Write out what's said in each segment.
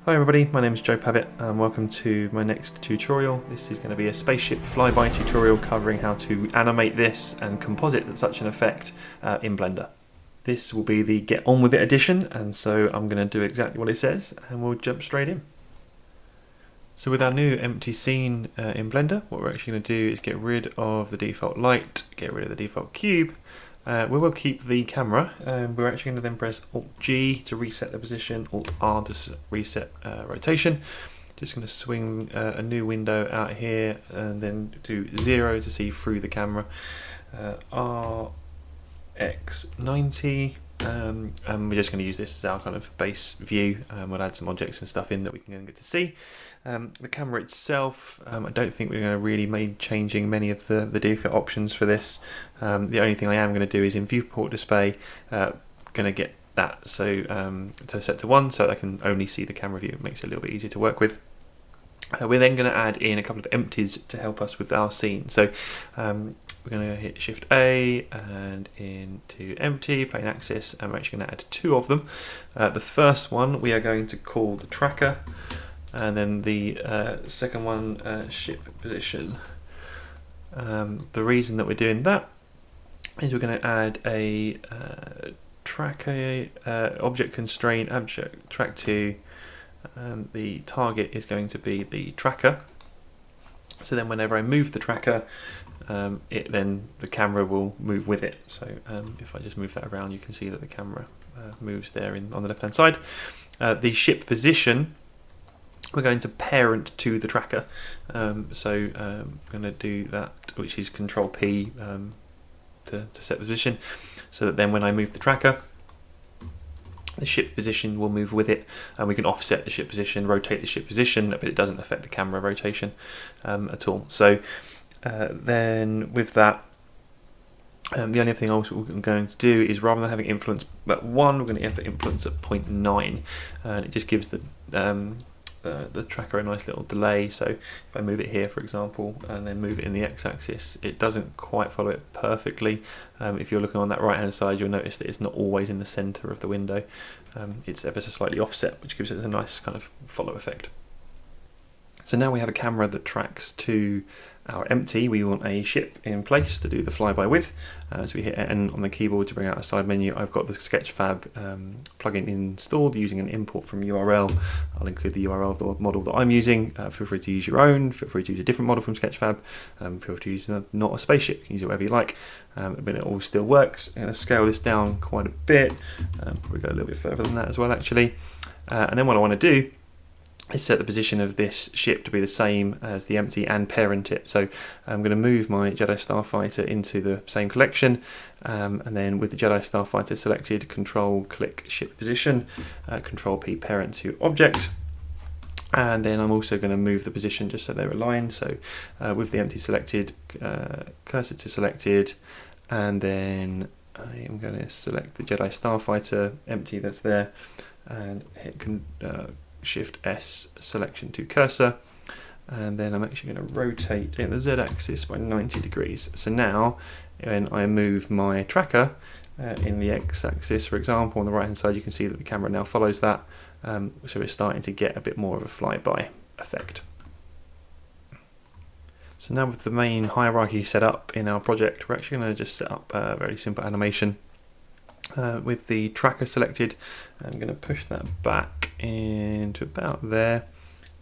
Hi everybody, my name is Joe Pavitt and welcome to my next tutorial. This is going to be a spaceship flyby tutorial covering how to animate this and composite such an effect in Blender. This will be the Get On With It edition, and so I'm going to do exactly what it says and we'll jump straight in. So with our new empty scene in Blender, what we're actually going to do is get rid of the default light, get rid of the default cube. We will keep the camera. We're actually going to then press Alt-G to reset the position, Alt-R to reset rotation. Just going to swing a new window out here and then do 0 to see through the camera. RX90. And we're just going to use this as our kind of base view. We'll add some objects and stuff in that we can get to see. The camera itself, I don't think we're going to really be changing many of the default options for this. The only thing I am going to do is in viewport display, going to get that to set to 1 so I can only see the camera view. It makes it a little bit easier to work with. We're then going to add in a couple of empties to help us with our scene. So we're going to hit Shift A and into empty, plane axis, and we're actually going to add 2 of them. The first one we are going to call the tracker, and then the second one ship position. The reason that we're doing that is we're going to add a tracker object constraint, object track 2. The target is going to be the tracker. So then whenever I move the tracker, then the camera will move with it. So if I just move that around, you can see that the camera moves there on the left hand side. The ship position, we're going to parent to the tracker. I'm going to do that, which is Control P to set the position, so that then when I move the tracker, the ship position will move with it, and we can offset the ship position, rotate the ship position, but it doesn't affect the camera rotation at all. So then with that, the only other thing else we're going to do is, rather than having influence at 1, we're going to have the influence at 0.9, and it just gives the tracker a nice little delay. So if I move it here, for example, and then move it in the x-axis, it doesn't quite follow it perfectly. If you're looking on that right hand side, you'll notice that it's not always in the center of the window. It's ever so slightly offset, which gives it a nice kind of follow effect. So now we have a camera that tracks to our empty. We want a ship in place to do the flyby with. So we hit N on the keyboard to bring out a side menu. I've got the Sketchfab plugin installed using an import from URL. I'll include the URL of the model that I'm using. Feel free to use your own. Feel free to use a different model from Sketchfab. Feel free to use not a spaceship. You can use it whatever you like. But it all still works. I'm going to scale this down quite a bit. Probably go a little bit further than that as well, actually. And then what I want to do is set the position of this ship to be the same as the empty and parent it. So I'm going to move my Jedi Starfighter into the same collection, and then with the Jedi Starfighter selected, Control click ship position, Control P parent to object, and then I'm also going to move the position just so they're aligned. So with the empty selected, cursor to selected, and then I am going to select the Jedi Starfighter empty that's there, and hit Shift S selection to cursor, and then I'm actually going to rotate in the Z axis by 90 degrees. So now when I move my tracker in the X axis, for example, on the right hand side, you can see that the camera now follows that, so we're starting to get a bit more of a flyby effect. So now with the main hierarchy set up in our project, we're actually going to just set up a very simple animation. With the tracker selected, I'm going to push that back into about there,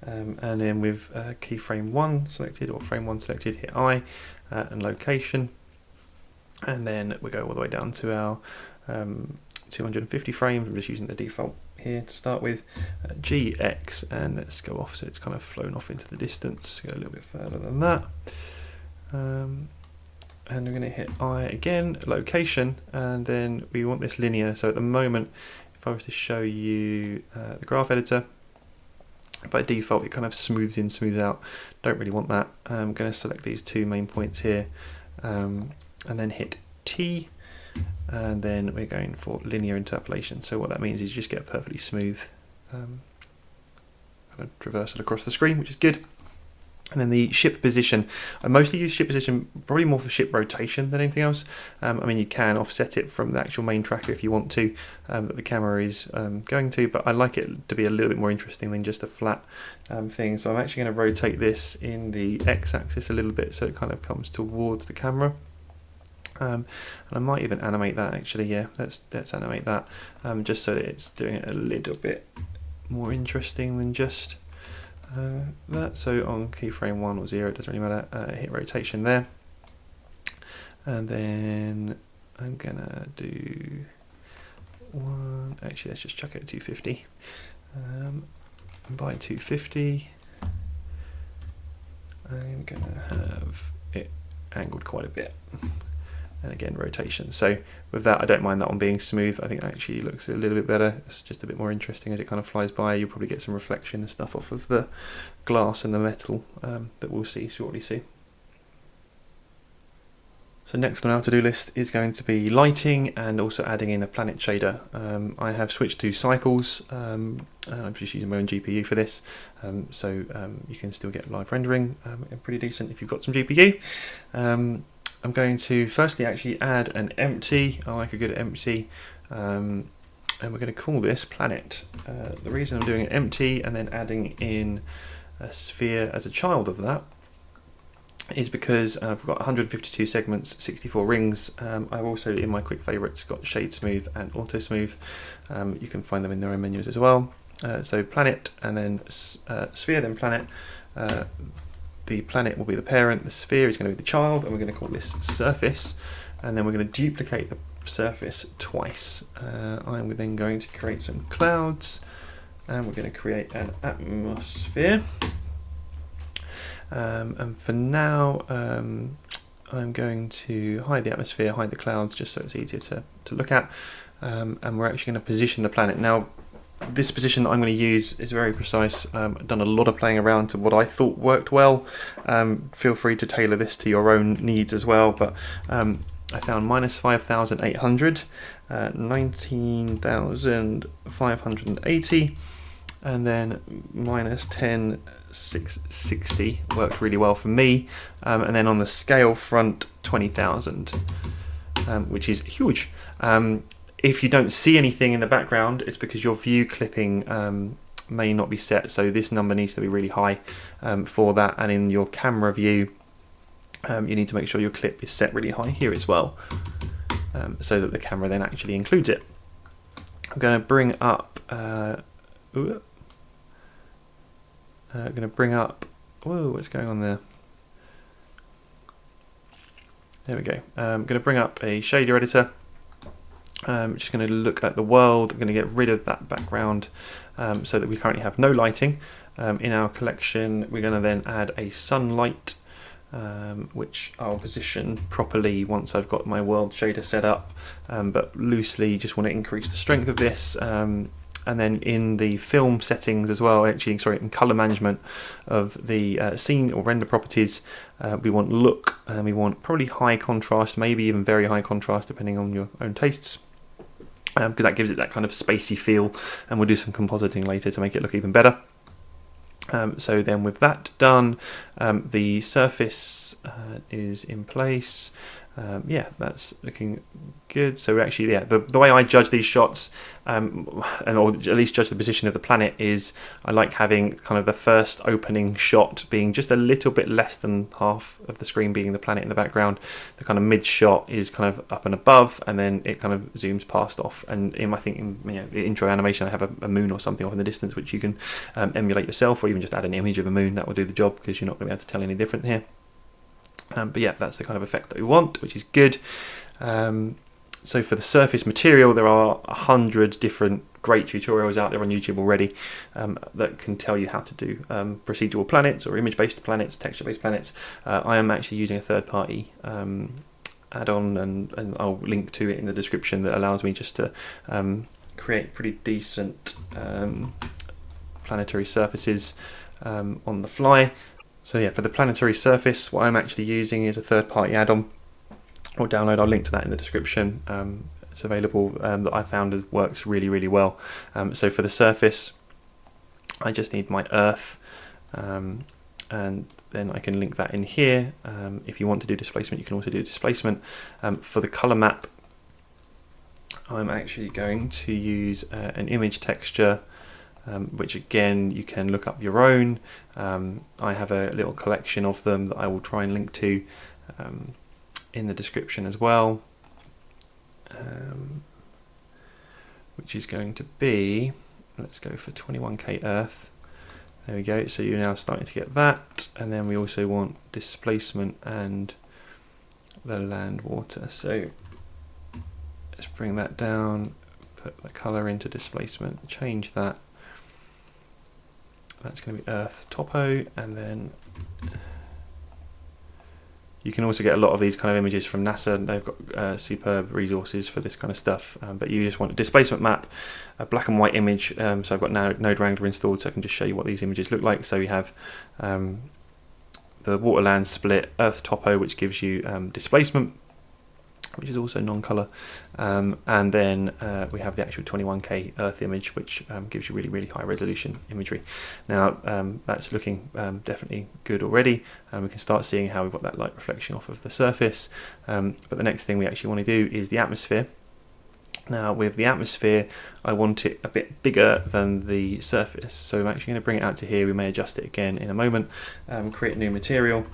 and then with keyframe 1 selected, or frame 1 selected, hit I and location, and then we go all the way down to our 250 frames. I'm just using the default here to start with, GX, and let's go off so it's kind of flown off into the distance, go a little bit further than that. And we're going to hit I again, location, and then we want this linear. So at the moment, if I was to show you the graph editor, by default it kind of smooths in, smooths out. Don't really want that. I'm going to select these 2 main points here, and then hit T, and then we're going for linear interpolation. So what that means is you just get a perfectly smooth kind of traversal across the screen, which is good. And then the ship position, I mostly use ship position probably more for ship rotation than anything else. I mean, you can offset it from the actual main tracker if you want to, that the camera is going to, but I like it to be a little bit more interesting than just a flat thing. So I'm actually going to rotate this in the x-axis a little bit so it kind of comes towards the camera. And I might even animate that actually, yeah, let's animate that, just so that it's doing it a little bit more interesting than just that. So on keyframe 1 or 0, it doesn't really matter, hit rotation there, and then I'm gonna do one, actually let's just chuck it at 250, and by 250 I'm gonna have it angled quite a bit, and again rotation. So with that, I don't mind that one being smooth. I think that actually looks a little bit better. It's just a bit more interesting as it kind of flies by. You'll probably get some reflection and stuff off of the glass and the metal that we'll see shortly soon. So next on our to-do list is going to be lighting and also adding in a planet shader. I have switched to cycles. I'm just using my own GPU for this, so you can still get live rendering pretty decent if you've got some GPU. I'm going to firstly actually add an empty. I like a good empty, and we're going to call this planet. The reason I'm doing an empty and then adding in a sphere as a child of that is because I've got 152 segments, 64 rings. I've also, in my quick favorites, got shade smooth and auto smooth. You can find them in their own menus as well. So planet and then sphere, then planet. The planet will be the parent, the sphere is going to be the child, and we're going to call this surface, and then we're going to duplicate the surface twice. I'm then going to create some clouds, and we're going to create an atmosphere. And for now, I'm going to hide the atmosphere, hide the clouds, just so it's easier to look at. And we're actually going to position the planet. Now, this position that I'm going to use is very precise. I've done a lot of playing around to what I thought worked well. Feel free to tailor this to your own needs as well, but I found -5,800, 19,580, and then -10,660 worked really well for me, and then on the scale front 20,000, which is huge. If you don't see anything in the background, it's because your view clipping may not be set, so this number needs to be really high for that, and in your camera view you need to make sure your clip is set really high here as well, so that the camera then actually includes it. I'm going to bring up whoa, what's going on there? There we go. I'm going to bring up a shader editor. Just going to look at the world. I'm going to get rid of that background so that we currently have no lighting in our collection. We're going to then add a sunlight, which I'll position properly once I've got my world shader set up, but loosely just want to increase the strength of this. And then in the film settings as well, actually, sorry, in color management of the scene or render properties, we want look, and we want probably high contrast, maybe even very high contrast, depending on your own tastes, because that gives it that kind of spacey feel, and we'll do some compositing later to make it look even better. So then with that done, the surface is in place. Yeah, that's looking good. So actually, yeah, the way I judge these shots, or at least judge the position of the planet, is I like having kind of the first opening shot being just a little bit less than half of the screen being the planet in the background. The kind of mid shot is kind of up and above, and then it kind of zooms past off. And I think in the intro animation, I have a moon or something off in the distance, which you can emulate yourself, or even just add an image of a moon. That will do the job, because you're not going to be able to tell any different here. But yeah, that's the kind of effect that we want, which is good. So for the surface material, there are 100 different great tutorials out there on YouTube already that can tell you how to do procedural planets or image-based planets, texture-based planets. I am actually using a third-party add-on, and I'll link to it in the description, that allows me just to create pretty decent planetary surfaces on the fly. So yeah, for the planetary surface, what I'm actually using is a third-party add-on or download. I'll link to that in the description. It's available, that I found works really, really well. So for the surface, I just need my Earth, and then I can link that in here. If you want to do displacement, you can also do displacement. For the color map, I'm actually going to use an image texture, which again you can look up your own. I have a little collection of them that I will try and link to in the description as well, which is going to be, let's go for 21K Earth. There we go, so you're now starting to get that, and then we also want displacement and the land water. So let's bring that down, put the color into displacement, change that. That's going to be Earth Topo, and then you can also get a lot of these kind of images from NASA. They've got superb resources for this kind of stuff, but you just want a displacement map, a black and white image. So I've got Node Wrangler installed, so I can just show you what these images look like. So we have the water land split, Earth Topo, which gives you displacement, which is also non-color, and then we have the actual 21K Earth image, which gives you really high resolution imagery. Now that's looking definitely good already, and we can start seeing how we've got that light reflection off of the surface. But the next thing we actually want to do is the atmosphere. Now with the atmosphere, I want it a bit bigger than the surface, so I'm actually going to bring it out to here. We may adjust it again in a moment, create a new material,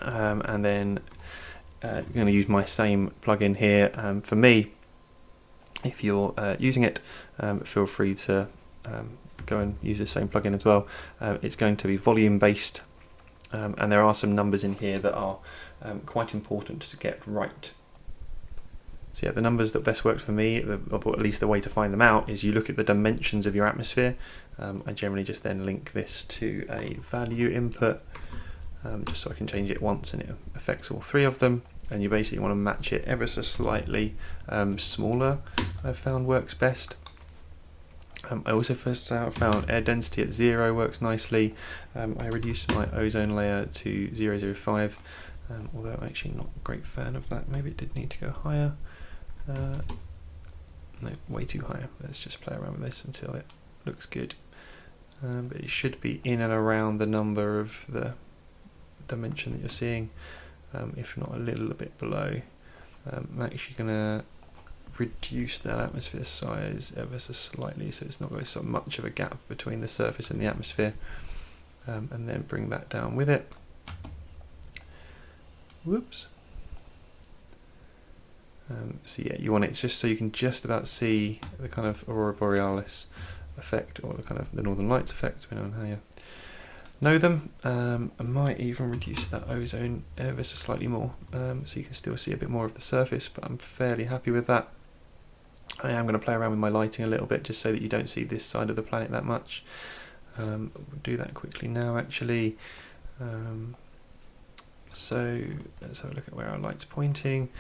and then I'm going to use my same plugin here. For me, if you're using it, feel free to go and use the same plugin as well. It's going to be volume based, and there are some numbers in here that are quite important to get right. So yeah, the numbers that best work for me, or at least the way to find them out, is you look at the dimensions of your atmosphere. I generally just then link this to a value input, just so I can change it once and it affects all three of them. And you basically want to match it ever so slightly smaller. I've found works best. I also first found air density at 0 works nicely. I reduced my ozone layer to 0.05, although I'm actually not a great fan of that. Maybe it did need to go higher. No, way too high. Let's just play around with this until it looks good. But it should be in and around the number of the dimension that you're seeing. If not a little bit below. I'm actually going to reduce that atmosphere size ever so slightly, so it's not got so much of a gap between the surface and the atmosphere, and then bring that down with it. Whoops. So yeah, you want it just so you can just about see the kind of aurora borealis effect, or the kind of the northern lights effect, depending on how you know them. I might even reduce that ozone ever so slightly more, so you can still see a bit more of the surface, but I'm fairly happy with that. I am going to play around with my lighting a little bit, just so that you don't see this side of the planet that much. We'll do that quickly now actually. So let's have a look at where our light's pointing.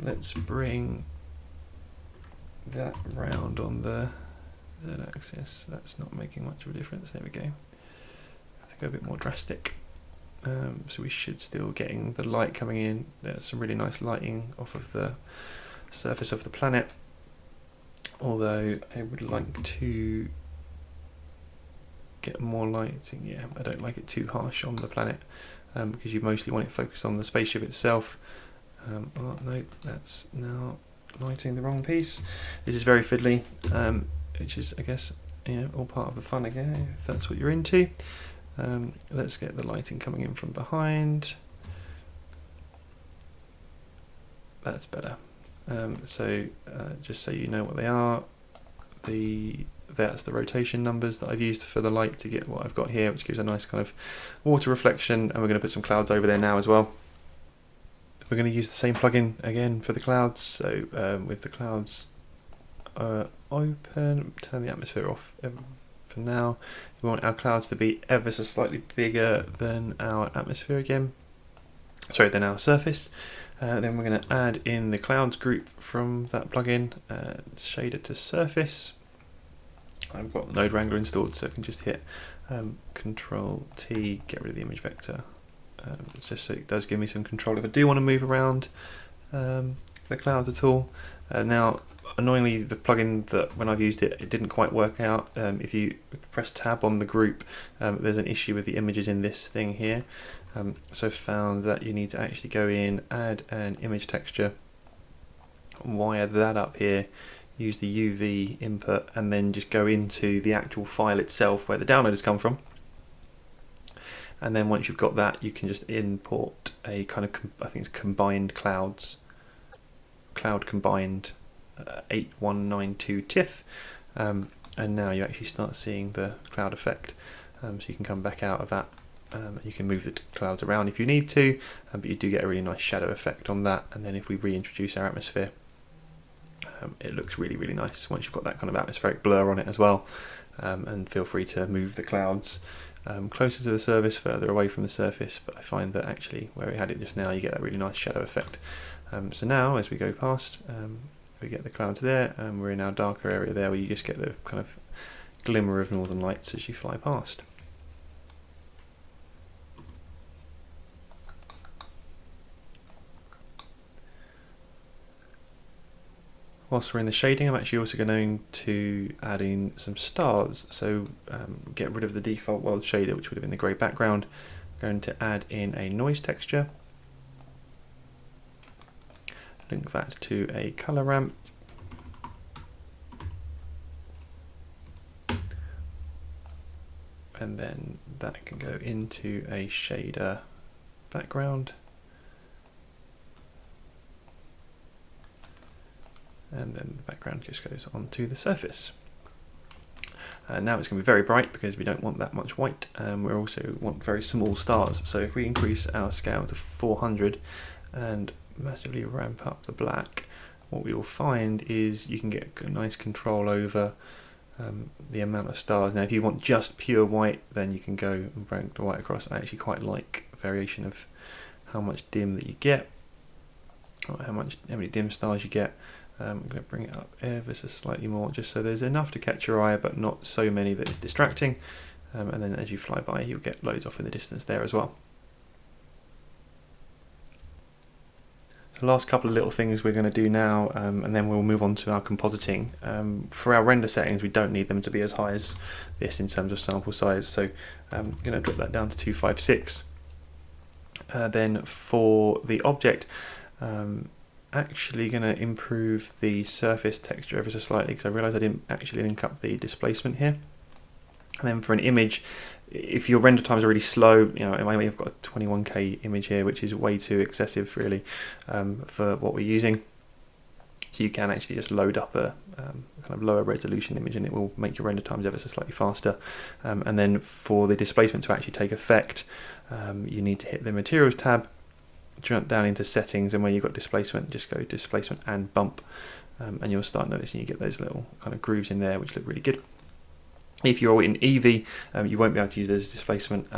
Let's bring that round on the z-axis. That's not making much of a difference. There we go. Go a bit more drastic, so we should still getting the light coming in. There's some really nice lighting off of the surface of the planet, although I would like to get more lighting. Yeah, I don't like it too harsh on the planet, because you mostly want it focused on the spaceship itself. Oh no, that's now lighting the wrong piece. This is very fiddly, which is, I guess, all part of the fun again, if that's what you're into. Let's get the lighting coming in from behind. That's better. So just so you know what they are, that's the rotation numbers that I've used for the light to get what I've got here, which gives a nice kind of water reflection, and we're going to put some clouds over there now as well. We're going to use the same plugin again for the clouds, so with the clouds open, turn the atmosphere off for now. We want our clouds to be ever so slightly bigger than our atmosphere again, sorry, than our surface. Then we're going to add in the clouds group from that plugin, shade it to surface. I've got Node Wrangler installed, so I can just hit Control T, get rid of the image vector. Just so it does give me some control if I do want to move around the clouds at all. Now Annoyingly, the plugin that when I've used it, it didn't quite work out. If you press tab on the group, there's an issue with the images in this thing here. So I've found that you need to actually go in, add an image texture, wire that up here, use the UV input, and then just go into the actual file itself where the download has come from. And then once you've got that, you can just import a kind of, I think it's combined clouds, cloud combined 8192 TIFF, and now you actually start seeing the cloud effect. So you can come back out of that. You can move the clouds around if you need to, but you do get a really nice shadow effect on that. And then if we reintroduce our atmosphere, it looks really, really nice once you've got that kind of atmospheric blur on it as well. And feel free to move the clouds closer to the surface, further away from the surface, but I find that actually where we had it just now, you get that really nice shadow effect. So now as we go past, we get the clouds there, and we're in our darker area there where you just get the kind of glimmer of northern lights as you fly past. Whilst we're in the shading, I'm actually also going to add in some stars. So get rid of the default world shader, which would have been the grey background. I'm going to add in a noise texture. Link that to a color ramp. And then that can go into a shader background. And then the background just goes onto the surface. Now it's going to be very bright because we don't want that much white. We also want very small stars. So if we increase our scale to 400 and massively ramp up the black, what we will find is you can get a nice control over the amount of stars. Now if you want just pure white, then you can go and bring the white across. I actually quite like a variation of how much dim that you get, or how many dim stars you get. I'm going to bring it up ever so slightly more, just so there's enough to catch your eye, but not so many that it's distracting. And then as you fly by, you'll get loads off in the distance there as well. The last couple of little things we're going to do now, and then we'll move on to our compositing. For our render settings, we don't need them to be as high as this in terms of sample size, so I'm going to drop that down to 256. Then for the object, actually going to improve the surface texture ever so slightly, because I realised I didn't actually link up the displacement here. And then for an image, if your render times are really slow, you know, I've got a 21K image here, which is way too excessive really for what we're using. So you can actually just load up a kind of lower resolution image, and it will make your render times ever so slightly faster. And then for the displacement to actually take effect, you need to hit the Materials tab, jump down into Settings, and where you've got displacement, just go Displacement and Bump, and you'll start noticing you get those little kind of grooves in there, which look really good. If you're in Eevee, you won't be able to use those displacement,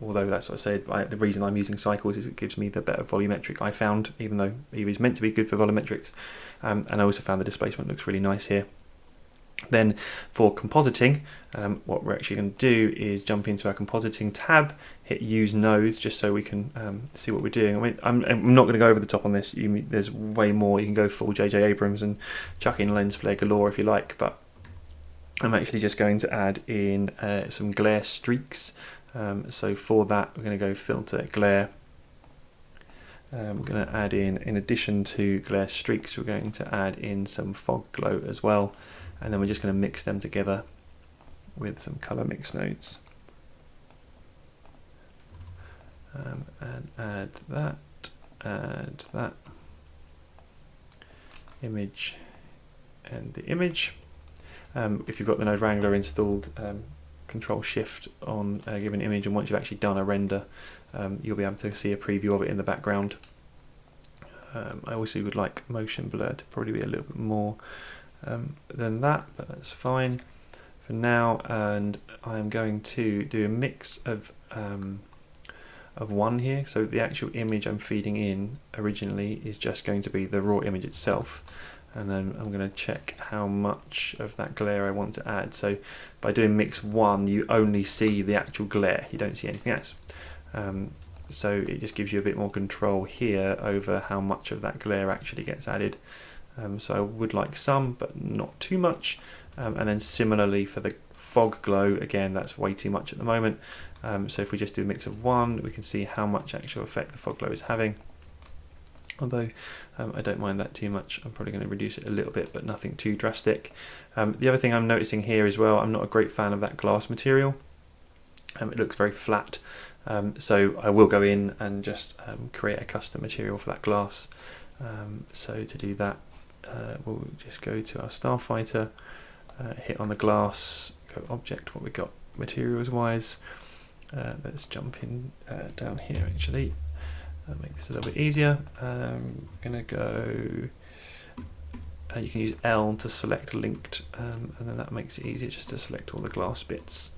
although that's what I said. The reason I'm using cycles is it gives me the better volumetric I found, even though Eevee is meant to be good for volumetrics. And I also found the displacement looks really nice here. Then for compositing, what we're actually going to do is jump into our compositing tab, hit use nodes, just so we can see what we're doing. I mean, I'm not going to go over the top on this. There's way more. You can go full J.J. Abrams and chuck in lens flare galore if you like, but I'm actually just going to add in some glare streaks. So for that, we're going to go filter glare. We're going to add in addition to glare streaks, we're going to add in some fog glow as well. And then we're just going to mix them together with some color mix nodes. And add that image and the image. If you've got the Node Wrangler installed, Control Shift on a given image, and once you've actually done a render, you'll be able to see a preview of it in the background. I also would like motion blur to probably be a little bit more than that, but that's fine for now. And I'm going to do a mix of one here. So the actual image I'm feeding in originally is just going to be the raw image itself, and then I'm going to check how much of that glare I want to add. So by doing mix 1, you only see the actual glare, you don't see anything else. So it just gives you a bit more control here over how much of that glare actually gets added. so I would like some, but not too much. And then similarly for the fog glow, again, that's way too much at the moment. So if we just do a mix of one, we can see how much actual effect the fog glow is having. Although I don't mind that too much. I'm probably going to reduce it a little bit, but nothing too drastic. The other thing I'm noticing here as well, I'm not a great fan of that glass material. It looks very flat. So I will go in and just create a custom material for that glass. So to do that, we'll just go to our Starfighter, hit on the glass, go object, what we got materials wise. Let's jump in down here actually, make this a little bit easier. I'm going to go, you can use L to select linked, and then that makes it easier just to select all the glass bits.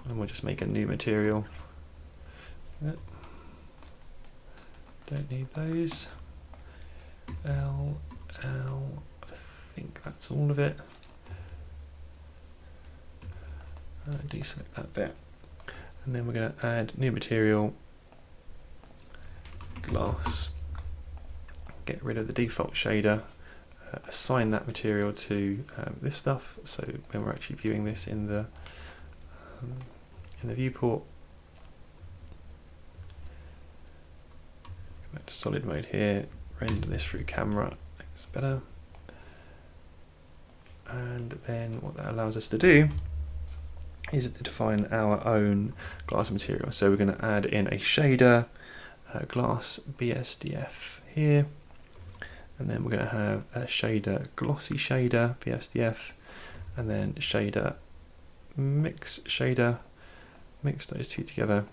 And we'll just make a new material. Yep. Don't need those. L, I think that's all of it. Deselect that bit. And then we're going to add new material, glass, get rid of the default shader, assign that material to this stuff, so when we're actually viewing this in the viewport, go back to solid mode here, render this through camera, that's better. And then what that allows us to do is to define our own glass material. So we're going to add in a shader, glass BSDF here, and then we're going to have a shader, glossy shader BSDF, and then shader, mix shader, mix those two together.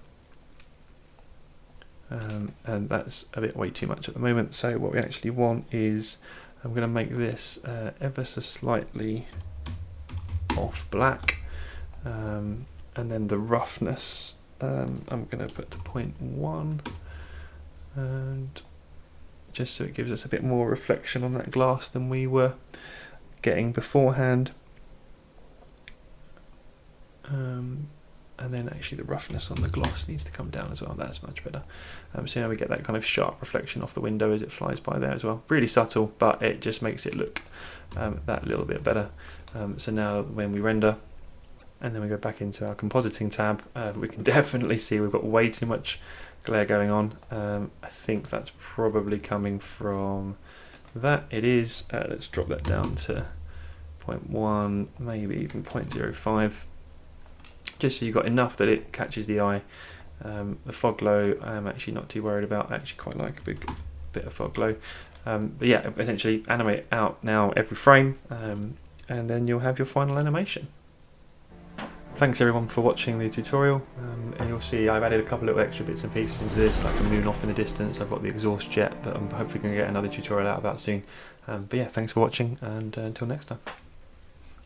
And that's a bit way too much at the moment, so what we actually want is, I'm going to make this ever so slightly off black, and then the roughness I'm going to put to 0.1, and just so it gives us a bit more reflection on that glass than we were getting beforehand. And then actually the roughness on the gloss needs to come down as well, that's much better. So now we get that kind of sharp reflection off the window as it flies by there as well. Really subtle, but it just makes it look that little bit better. So now when we render, and then we go back into our compositing tab, we can definitely see we've got way too much glare going on. I think that's probably coming from that. It is. Let's drop that down to 0.1, maybe even 0.05. Just so you've got enough that it catches the eye. The fog glow I'm actually not too worried about. I actually quite like a big bit of fog glow. But yeah, essentially animate out now every frame, and then you'll have your final animation. Thanks everyone for watching the tutorial. And you'll see I've added a couple little extra bits and pieces into this, like a moon off in the distance. I've got the exhaust jet that I'm hopefully going to get another tutorial out about soon. But yeah, thanks for watching, and until next time.